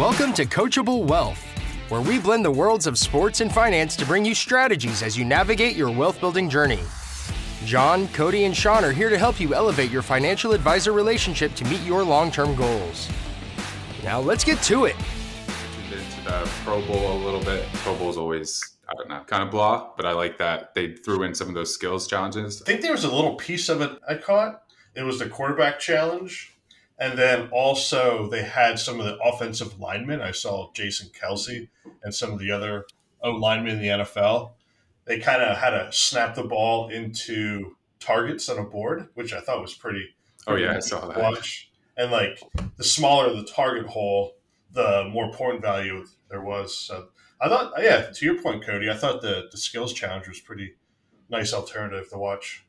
Welcome to Coachable Wealth, where we blend the worlds of sports and finance to bring you strategies as you navigate your wealth building journey. John, Cody, and Sean are here to help you elevate your financial advisor relationship to meet your long-term goals. Now let's get to it. Into the Pro Bowl a little bit. Pro Bowl's always, I don't know, kind of blah, but I like that they threw in some of those skills challenges. I think there was a little piece of it I caught. It was the quarterback challenge. And then also they had some of the offensive linemen. I saw Jason Kelsey and some of the other linemen in the NFL. They kind of had to snap the ball into targets on a board, which I thought was pretty I saw that. Watch. And like the smaller the target hole, the more point value there was. So I thought, to your point, Cody, I thought the skills challenge was pretty nice alternative to watch.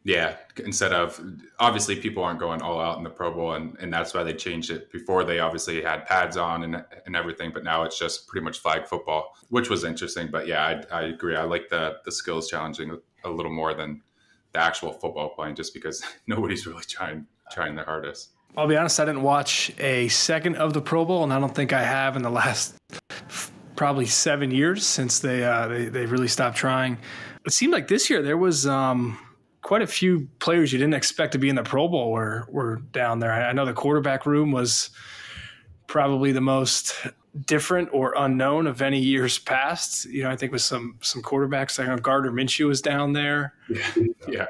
Yeah, instead of, obviously people aren't going all out in the Pro Bowl, and that's why they changed it. Before they obviously had pads on and everything, but now it's just pretty much flag football, which was interesting. But yeah, I agree. I like the skills challenging a little more than the actual football playing, just because nobody's really trying their hardest. I'll be honest, I didn't watch a second of the Pro Bowl, and I don't think I have in the last probably 7 years since they really stopped trying. It seemed like this year there was quite a few players you didn't expect to be in the Pro Bowl were down there. I know the quarterback room was probably the most different or unknown of any years past. You know, I think with some quarterbacks, like Gardner Minshew was down there. Yeah.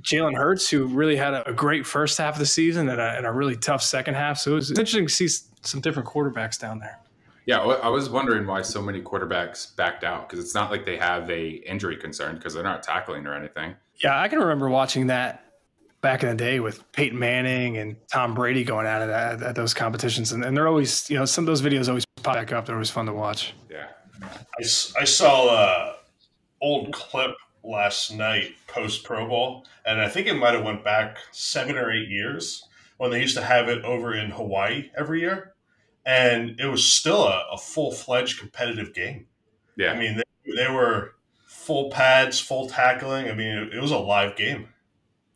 Jalen Hurts, who really had a great first half of the season and a really tough second half. So it was interesting to see some different quarterbacks down there. Yeah, I was wondering why so many quarterbacks backed out, because it's not like they have a injury concern because they're not tackling or anything. Yeah, I can remember watching that back in the day with Peyton Manning and Tom Brady going at it at those competitions. And they're always, some of those videos always pop back up. They're always fun to watch. Yeah. I saw an old clip last night post Pro Bowl, and I think it might have went back 7 or 8 years when they used to have it over in Hawaii every year. And it was still a full-fledged competitive game. Yeah. I mean, they were full pads, full tackling. I mean, it was a live game.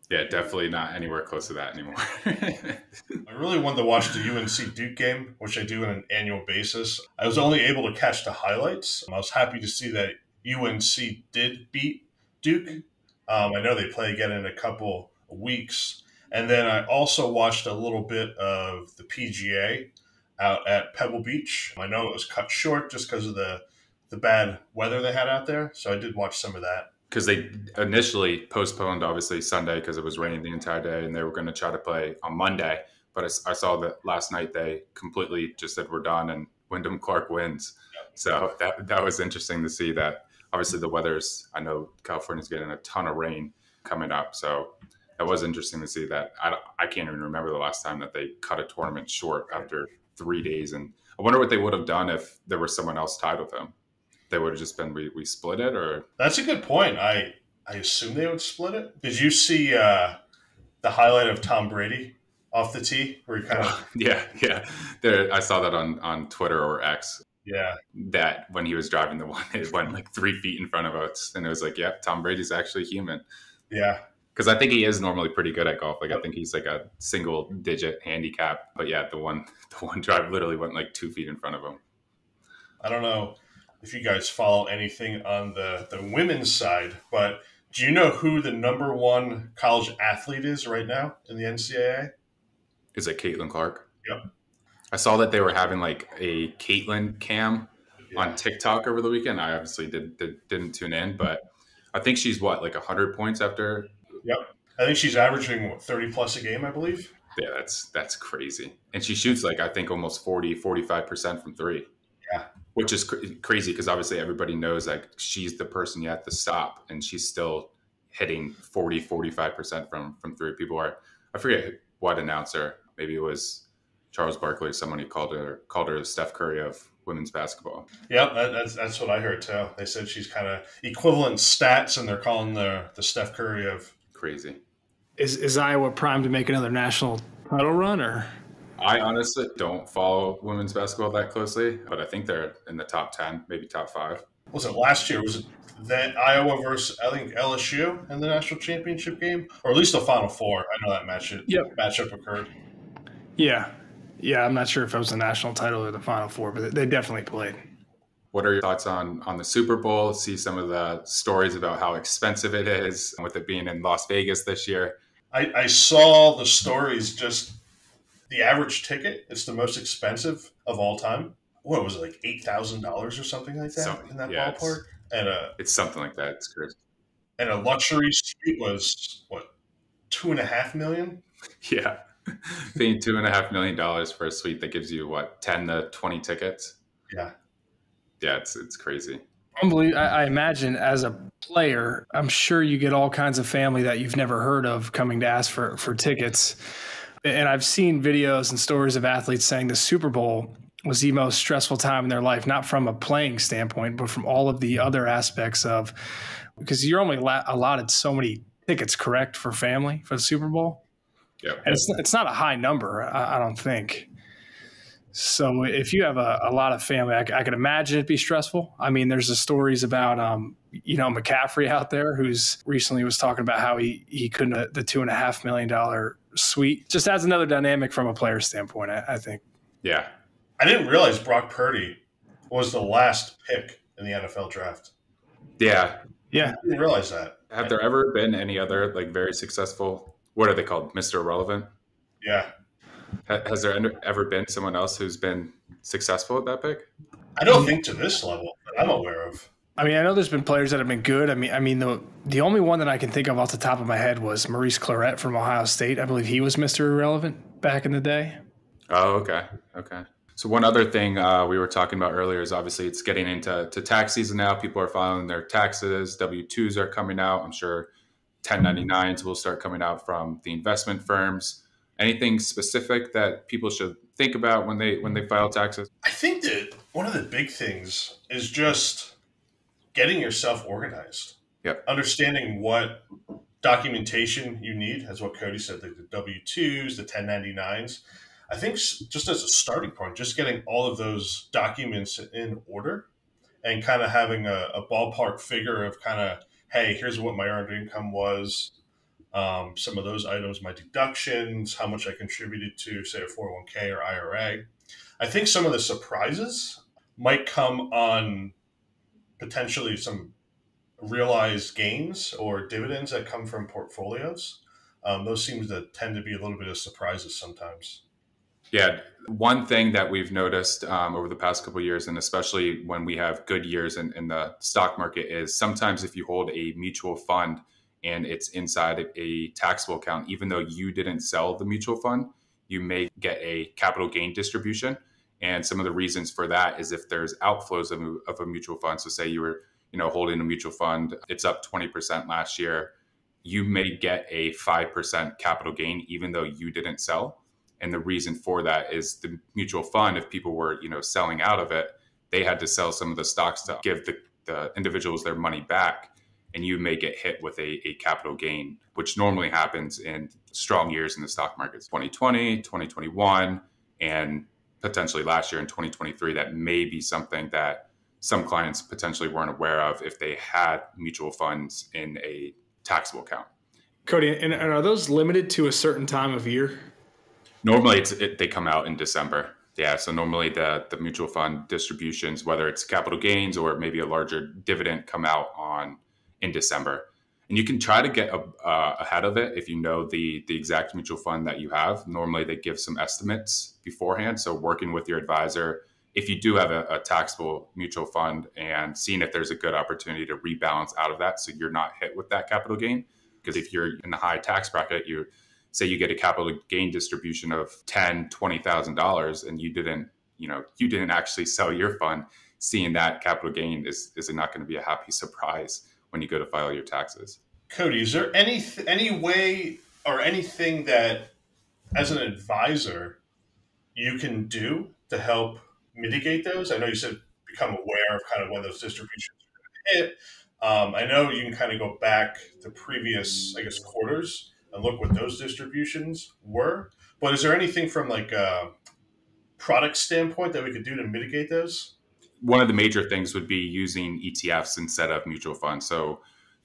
Yeah, definitely not anywhere close to that anymore. I really wanted to watch the UNC Duke game, which I do on an annual basis. I was only able to catch the highlights. I was happy to see that UNC did beat Duke. I know they play again in a couple of weeks. And then I also watched a little bit of the PGA out at Pebble Beach. I know it was cut short just because of the bad weather they had out there. So I did watch some of that. Because they initially postponed, obviously, Sunday because it was raining the entire day, and they were going to try to play on Monday. But I saw that last night they completely just said we're done, and Wyndham Clark wins. Yep. So that was interesting to see that. Obviously, the weather's, I know California's getting a ton of rain coming up. So that was interesting to see that. I can't even remember the last time that they cut a tournament short after 3 days. And I wonder what they would have done if there was someone else tied with them. They would have just been, we split it, or? That's a good point. I assume they would split it. Did you see the highlight of Tom Brady off the tee? Where he kind of Yeah. I saw that on Twitter or X. Yeah. That when he was driving the one, it went like 3 feet in front of us. And it was like, yep, Tom Brady's actually human. Yeah. Because I think he is normally pretty good at golf. Like, I think he's like a single digit handicap. But yeah, the one drive literally went like 2 feet in front of him. I don't know if you guys follow anything on the women's side, but do you know who the number one college athlete is right now in the NCAA? Is it Caitlin Clark? Yep. I saw that they were having like a Caitlin cam on TikTok over the weekend. I obviously didn't tune in, but I think she's like 100 points after. Yep. I think she's averaging 30 plus a game, I believe. Yeah, that's crazy. And she shoots like, I think almost 45% from three. Yeah. Which is crazy because obviously everybody knows like she's the person you have to stop, and she's still hitting 45% from three. People are, I forget what announcer, maybe it was Charles Barkley or someone, who called her the Steph Curry of women's basketball. Yep, that's what I heard too. They said she's kind of equivalent stats, and they're calling the Steph Curry of. Crazy. Is Iowa primed to make another national title run, or? I honestly don't follow women's basketball that closely, but I think they're in the top 10, maybe top 5. Was it last year? Was it that Iowa versus, I think, LSU in the national championship game? Or at least the Final Four. I know that matchup occurred. Yeah. Yeah, I'm not sure if it was the national title or the Final Four, but they definitely played. What are your thoughts on the Super Bowl? See some of the stories about how expensive it is with it being in Las Vegas this year. I saw the stories, just the average ticket. It's the most expensive of all time. What was it, like $8,000 or something like that in that ballpark? It's something like that. It's crazy. And a luxury suite was what, $2.5 million? Yeah. Paying $2.5 million for a suite that gives you what, 10 to 20 tickets? Yeah. Yeah, it's crazy. Unbelievable. I imagine as a player, I'm sure you get all kinds of family that you've never heard of coming to ask for tickets. And I've seen videos and stories of athletes saying the Super Bowl was the most stressful time in their life, not from a playing standpoint, but from all of the other aspects of, because you're only allotted so many tickets, correct, for family for the Super Bowl? Yeah. And it's not a high number, I don't think. So if you have a lot of family, I could imagine it'd be stressful. I mean, there's the stories about, McCaffrey out there who's recently was talking about how he couldn't, the $2.5 million suite just adds another dynamic from a player standpoint, I think. Yeah. I didn't realize Brock Purdy was the last pick in the NFL draft. Yeah. Yeah. I didn't realize that. Have there ever been any other like very successful, what are they called? Mr. Irrelevant? Yeah. Has there ever been someone else who's been successful at that pick? I don't think to this level that I'm aware of. I mean, I know there's been players that have been good. I mean, the only one that I can think of off the top of my head was Maurice Claret from Ohio State. I believe he was Mr. Irrelevant back in the day. Oh, okay. So one other thing we were talking about earlier is obviously it's getting into tax season now. People are filing their taxes. W-2s are coming out. I'm sure 1099s will start coming out from the investment firms. Anything specific that people should think about when they file taxes? I think that one of the big things is just getting yourself organized. Yep. Understanding what documentation you need, as what Cody said, like the W-2s, the 1099s. I think just as a starting point, just getting all of those documents in order and kind of having a ballpark figure of kind of, hey, here's what my earned income was. Some of those items, my deductions, how much I contributed to, say, a 401k or IRA. I think some of the surprises might come on potentially some realized gains or dividends that come from portfolios. Those seem to tend to be a little bit of surprises sometimes. Yeah. One thing that we've noticed over the past couple of years, and especially when we have good years in the stock market, is sometimes if you hold a mutual fund and it's inside a taxable account, even though you didn't sell the mutual fund, you may get a capital gain distribution. And some of the reasons for that is if there's outflows of a mutual fund. So say you were, holding a mutual fund, it's up 20% last year, you may get a 5% capital gain, even though you didn't sell. And the reason for that is the mutual fund, if people were, selling out of it, they had to sell some of the stocks to give the individuals their money back. And you may get hit with a capital gain, which normally happens in strong years in the stock markets, 2020, 2021, and potentially last year in 2023. That may be something that some clients potentially weren't aware of if they had mutual funds in a taxable account. Cody, and are those limited to a certain time of year? Normally, they come out in December. Yeah, so normally the mutual fund distributions, whether it's capital gains or maybe a larger dividend, come out in December. And you can try to get ahead of it if you know the exact mutual fund that you have. Normally, they give some estimates beforehand. So working with your advisor, if you do have a taxable mutual fund, and seeing if there's a good opportunity to rebalance out of that so you're not hit with that capital gain. Because if you're in the high tax bracket, you say you get a capital gain distribution of $10,000, $20,000 and you didn't actually sell your fund, seeing that capital gain is not going to be a happy surprise when you go to file your taxes. Cody, is there any way or anything that as an advisor you can do to help mitigate those? I know you said become aware of kind of when those distributions are going to hit. I know you can kind of go back to previous, quarters and look what those distributions were. But is there anything from like a product standpoint that we could do to mitigate those? One of the major things would be using ETFs instead of mutual funds. So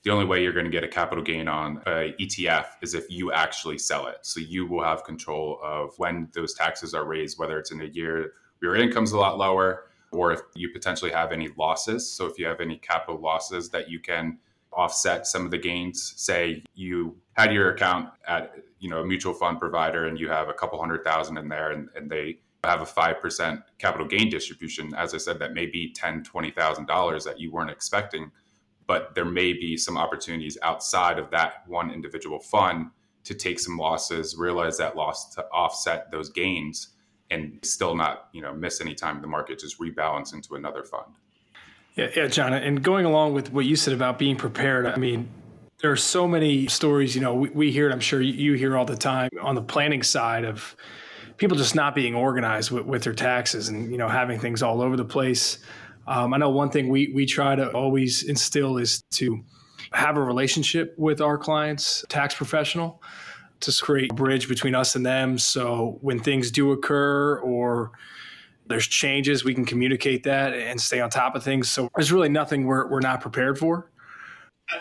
The only way you're going to get a capital gain on a ETF is if you actually sell it. So you will have control of when those taxes are raised, whether it's in a year where your income's a lot lower, or if you potentially have any losses. So if you have any capital losses that you can offset some of the gains. Say you had your account at a mutual fund provider and you have a couple $100,000 in there, and they have a 5% capital gain distribution. As I said, that may be $10,000, $20,000 that you weren't expecting. But there may be some opportunities outside of that one individual fund to take some losses, realize that loss to offset those gains, and still not, miss any time the market, just rebalance into another fund. Yeah, John. And going along with what you said about being prepared, I mean, there are so many stories, we hear it, I'm sure you hear all the time on the planning side of people just not being organized with their taxes and, having things all over the place. I know one thing we try to always instill is to have a relationship with our clients, tax professional, to create a bridge between us and them. So when things do occur or there's changes, we can communicate that and stay on top of things. So there's really nothing we're not prepared for.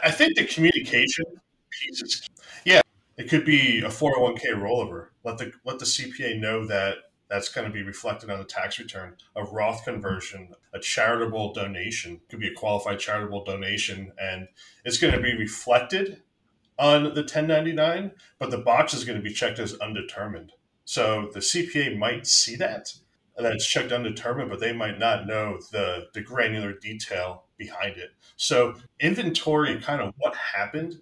I think the communication piece is, yeah, it could be a 401k rollover. Let the CPA know that that's going to be reflected on the tax return. A Roth conversion, a charitable donation, could be a qualified charitable donation, and it's going to be reflected on the 1099, but the box is going to be checked as undetermined. So the CPA might see that it's checked undetermined, but they might not know the granular detail behind it. So inventory kind of what happened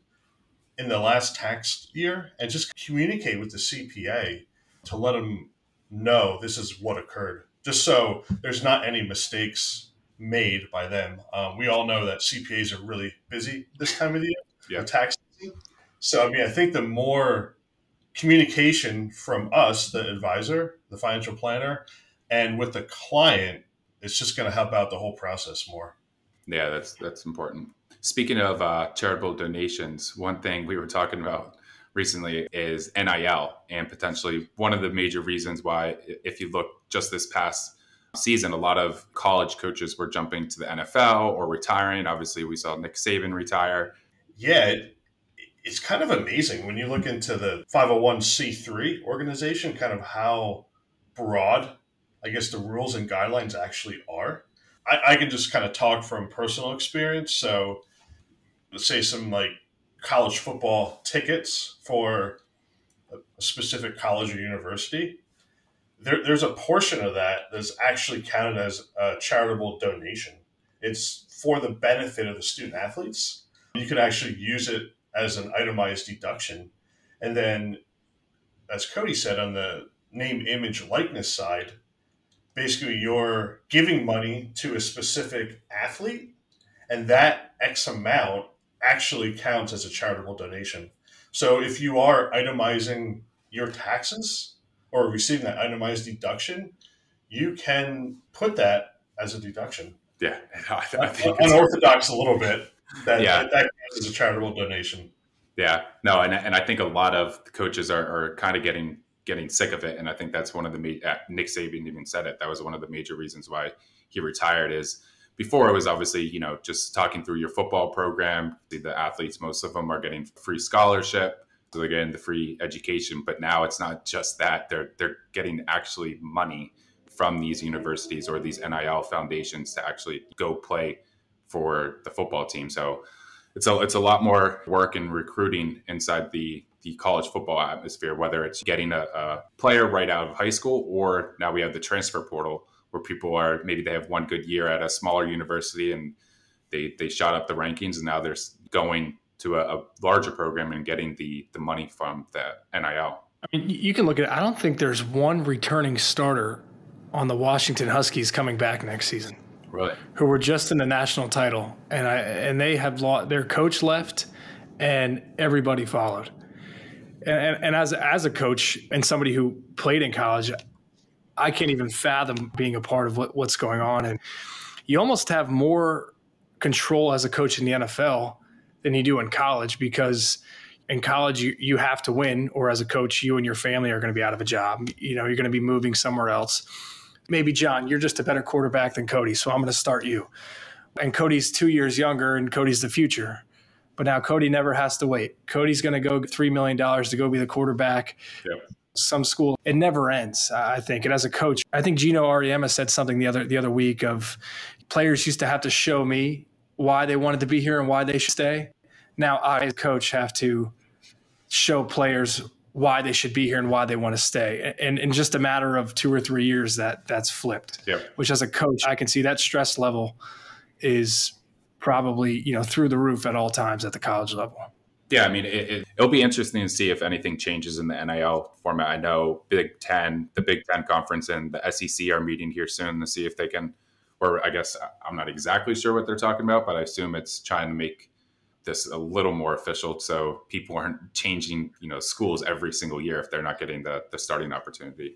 in the last tax year and just communicate with the CPA to let them know this is what occurred, just so there's not any mistakes made by them. We all know that CPAs are really busy this time of the year, tax season. So, I think the more communication from us, the advisor, the financial planner, and with the client, it's just going to help out the whole process more. Yeah, that's important. Speaking of charitable donations, one thing we were talking about recently is NIL, and potentially one of the major reasons why, if you look just this past season, a lot of college coaches were jumping to the NFL or retiring. Obviously, we saw Nick Saban retire. Yeah, it's kind of amazing when you look into the 501c3 organization, kind of how broad, I guess, the rules and guidelines actually are. I can just kind of talk from personal experience. So let's say some college football tickets for a specific college or university. There's a portion of that that's actually counted as a charitable donation. It's for the benefit of the student athletes. You could actually use it as an itemized deduction. And then, as Cody said, on the name, image, likeness side, basically you're giving money to a specific athlete, and that X amount actually counts as a charitable donation. So if you are itemizing your taxes or receiving that itemized deduction, you can put that as a deduction. Yeah. I think unorthodox a little bit. That counts as a charitable donation. Yeah. No, and I think a lot of coaches are kind of getting sick of it. And I think that's one of the Nick Saban even said it. That was one of the major reasons why he retired. Is before it was obviously, just talking through your football program. The athletes, most of them are getting free scholarship. So they're getting the free education. But now it's not just that. They're getting actually money from these universities or these NIL foundations to actually go play for the football team. So it's a lot more work and recruiting inside the college football atmosphere, whether it's getting a player right out of high school, or now we have the transfer portal where people are, maybe they have one good year at a smaller university and they shot up the rankings, and now they're going to a larger program and getting the money from the NIL. I mean, you can look at it. I don't think there's one returning starter on the Washington Huskies coming back next season. Really? Who were just in the national title, and they have their coach left, and everybody followed. And as a coach and somebody who played in college, I can't even fathom being a part of what's going on. And you almost have more control as a coach in the NFL than you do in college, because in college you have to win, or as a coach, you and your family are going to be out of a job. You're going to be moving somewhere else. Maybe, John, you're just a better quarterback than Cody, so I'm going to start you. And Cody's 2 years younger, and Cody's the future. But now Cody never has to wait. Cody's going to go $3 million to go be the quarterback. Yep. Some school, it never ends, I think. And as a coach, I think Gino Auriemma said something the other week of players used to have to show me why they wanted to be here and why they should stay. Now I, as a coach, have to show players why they should be here and why they want to stay. And in just a matter of 2 or 3 years, that's flipped. Yep. Which as a coach, I can see that stress level is probably, through the roof at all times at the college level. Yeah, I mean, it'll be interesting to see if anything changes in the NIL format. I know the Big Ten conference and the SEC are meeting here soon to see if they can, or I guess I'm not exactly sure what they're talking about, but I assume it's trying to make this a little more official so people aren't changing, schools every single year if they're not getting the starting opportunity.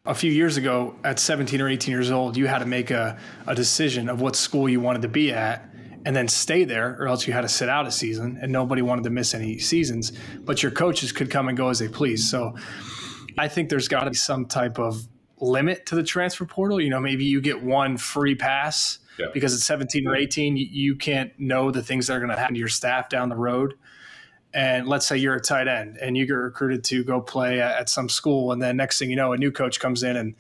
A few years ago, at 17 or 18 years old, you had to make a decision of what school you wanted to be at and then stay there, or else you had to sit out a season, and nobody wanted to miss any seasons. But your coaches could come and go as they please. So I think there's got to be some type of limit to the transfer portal. Maybe you get one free pass because at 17 or 18, you can't know the things that are going to happen to your staff down the road. And let's say you're a tight end and you get recruited to go play at some school. And then next thing you know, a new coach comes in and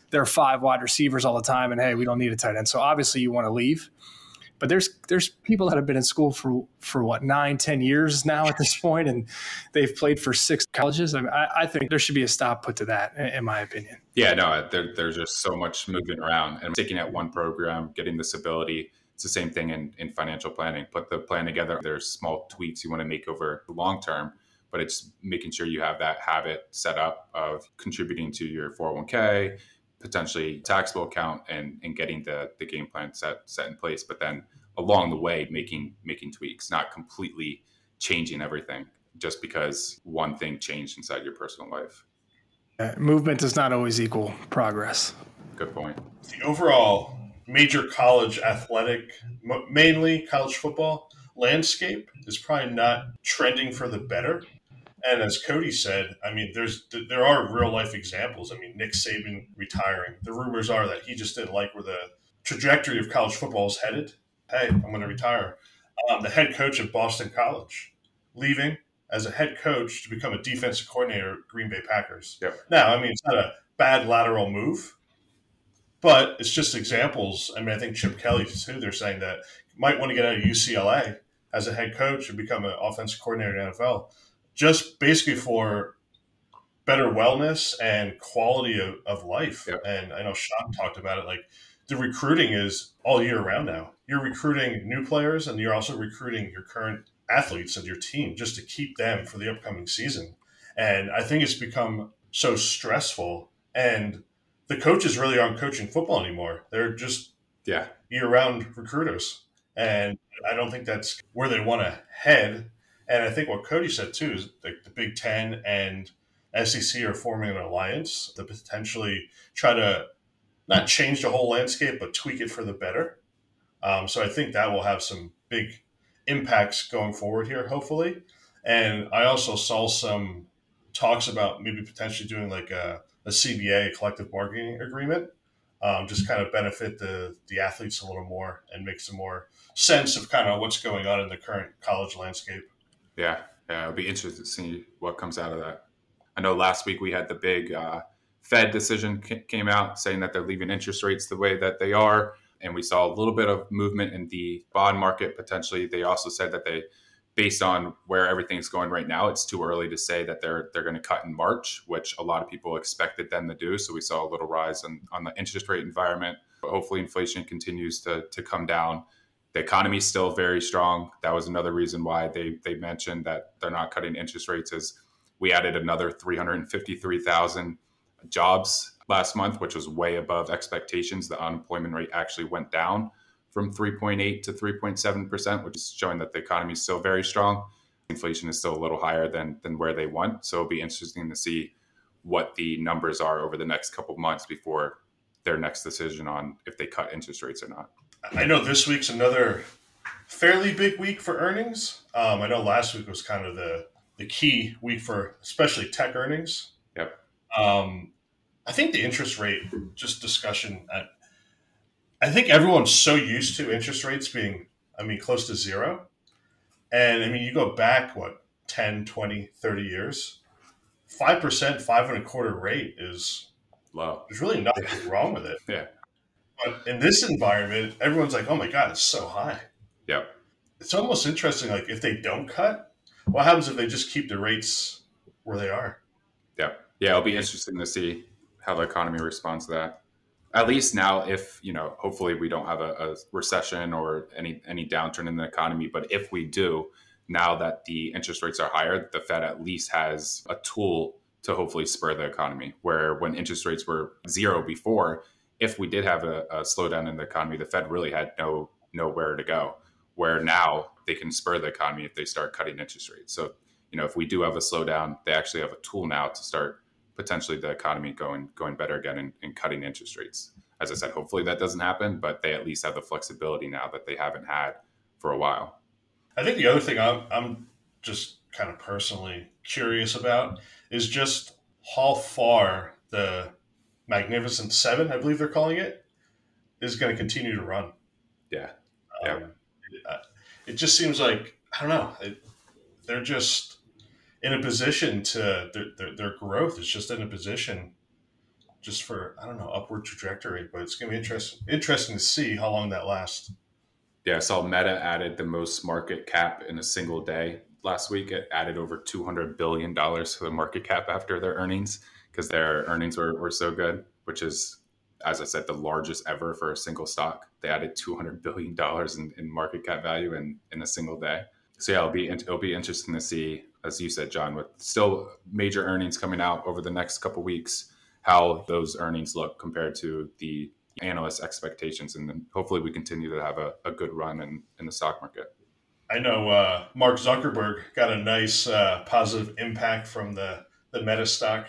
there are 5 wide receivers all the time. And hey, we don't need a tight end. So obviously you want to leave. But there's people that have been in school for what, 9-10 years now at this point, and they've played for 6 colleges. I think there should be a stop put to that, in my opinion. Yeah, no, there's just so much moving around, and sticking at one program, getting the stability. It's the same thing in financial planning. Put the plan together. There's small tweaks you want to make over the long term, but it's making sure you have that habit set up of contributing to your 401k, potentially taxable account, and getting the game plan set in place. But then along the way, making tweaks, not completely changing everything just because one thing changed inside your personal life. Movement does not always equal progress. Good point. The overall major college athletic, mainly college football landscape is probably not trending for the better. And as Cody said, I mean, there are real life examples. I mean, Nick Saban retiring. The rumors are that he just didn't like where the trajectory of college football is headed. Hey, I'm going to retire. The head coach of Boston College leaving as a head coach to become a defensive coordinator at Green Bay Packers. Yep. Now, I mean, it's not a bad lateral move, but it's just examples. I mean, I think Chip Kelly, too, they're saying that you might want to get out of UCLA as a head coach and become an offensive coordinator in the NFL. Just basically for better wellness and quality of life. Yep. And I know Sean talked about it. Like, the recruiting is all year round now. You're recruiting new players and you're also recruiting your current athletes of your team just to keep them for the upcoming season. And I think it's become so stressful. And the coaches really aren't coaching football anymore. They're just year-round recruiters. And I don't think that's where they want to head. And I think what Cody said, too, is like the Big Ten and SEC are forming an alliance to potentially try to not change the whole landscape, but tweak it for the better. So I think that will have some big impacts going forward here, hopefully. And I also saw some talks about maybe potentially doing like a CBA, a collective bargaining agreement, just kind of benefit the athletes a little more and make some more sense of kind of what's going on in the current college landscape. Yeah, it'll be interesting to see what comes out of that. I know last week we had the big Fed decision came out saying that they're leaving interest rates the way that they are. And we saw a little bit of movement in the bond market potentially. They also said that based on where everything's going right now, it's too early to say that they're going to cut in March, which a lot of people expected them to do. So we saw a little rise on the interest rate environment. But hopefully inflation continues to come down. The economy is still very strong. That was another reason why they mentioned that they're not cutting interest rates, is we added another 353,000 jobs last month, which was way above expectations. The unemployment rate actually went down from 3.8 to 3.7%, which is showing that the economy is still very strong. Inflation is still a little higher than where they want. So it'll be interesting to see what the numbers are over the next couple of months before their next decision on if they cut interest rates or not. I know this week's another fairly big week for earnings. I know last week was kind of the key week for especially tech earnings. Yep. I think the interest rate just discussion, I think everyone's so used to interest rates being, close to zero. And I mean, you go back, 10, 20, 30 years, 5%, 5.25% rate is low. There's really nothing wrong with it. Yeah. But in this environment, everyone's like, oh my God, it's so high. Yep. It's almost interesting. Like if they don't cut, what happens if they just keep the rates where they are? Yeah. Yeah. It'll be interesting to see how the economy responds to that. At least now, if, hopefully we don't have a recession or any downturn in the economy. But if we do, now that the interest rates are higher, the Fed at least has a tool to hopefully spur the economy. Where when interest rates were zero before, if we did have a slowdown in the economy, the Fed really had nowhere to go. Where now they can spur the economy if they start cutting interest rates. So, if we do have a slowdown, they actually have a tool now to start potentially the economy going better again and cutting interest rates. As I said, hopefully that doesn't happen, but they at least have the flexibility now that they haven't had for a while. I think the other thing I'm just kind of personally curious about is just how far the Magnificent Seven, I believe they're calling it, is going to continue to run. Yeah. It just seems like, I don't know, they're just in a position to, their growth is just in a position just for, I don't know, upward trajectory. But it's going to be interesting to see how long that lasts. Yeah, I saw Meta added the most market cap in a single day last week. It added over $200 billion to the market cap after their earnings because their earnings were so good, which is, as I said, the largest ever for a single stock. They added $200 billion in market cap value in a single day. So yeah, it'll be interesting to see, as you said, John, with still major earnings coming out over the next couple of weeks, how those earnings look compared to the analyst expectations. And then hopefully we continue to have a good run in the stock market. I know Mark Zuckerberg got a nice positive impact from the Meta stock.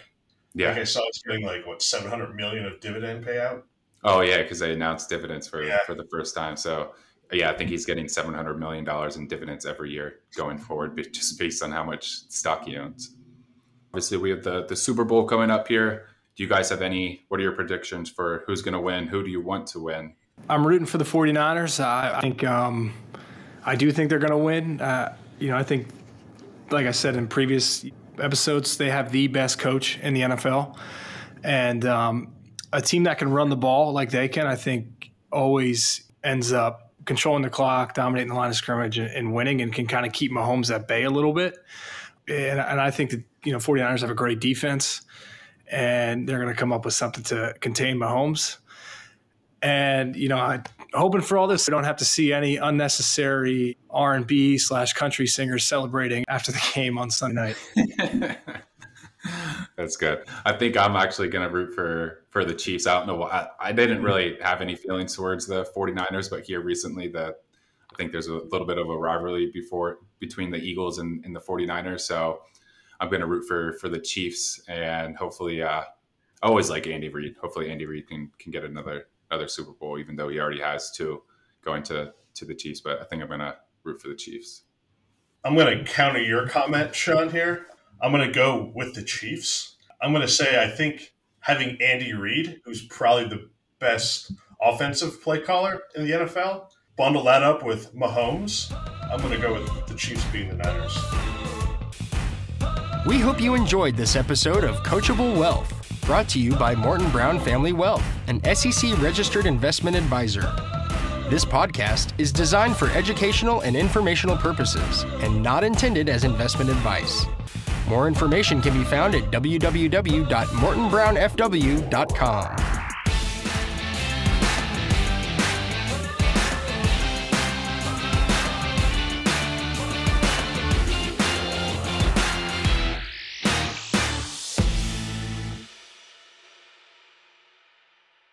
Yeah. Like I saw it's getting $700 million of dividend payout. Oh yeah, because they announced dividends for the first time. So yeah, I think he's getting $700 million in dividends every year going forward, just based on how much stock he owns. Obviously, we have the Super Bowl coming up here. Do you guys have what are your predictions for who's going to win? Who do you want to win? I'm rooting for the 49ers. I think I do think they're going to win. I think, like I said in previous episodes, they have the best coach in the NFL. And a team that can run the ball like they can, I think, always ends up controlling the clock, dominating the line of scrimmage, and winning, and can kind of keep Mahomes at bay a little bit. And I think that 49ers have a great defense, and they're going to come up with something to contain Mahomes. And, I'm hoping for all this, we don't have to see any unnecessary R&B/country singers celebrating after the game on Sunday night. That's good. I think I'm actually going to root for the Chiefs. I don't know why. I didn't really have any feelings towards the 49ers, but here recently I think there's a little bit of a rivalry between the Eagles and the 49ers. So I'm going to root for the Chiefs, and hopefully I always like Andy Reid. Hopefully Andy Reid can get another Super Bowl, even though he already has two going to the Chiefs. But I think I'm going to root for the Chiefs. I'm going to counter your comment, Sean, here. I'm going to go with the Chiefs. I'm going to say I think having Andy Reid, who's probably the best offensive play caller in the NFL, bundle that up with Mahomes, I'm going to go with the Chiefs beating the Niners. We hope you enjoyed this episode of Coachable Wealth, brought to you by Morton Brown Family Wealth, an SEC-registered investment advisor. This podcast is designed for educational and informational purposes and not intended as investment advice. More information can be found at www.mortonbrownfw.com.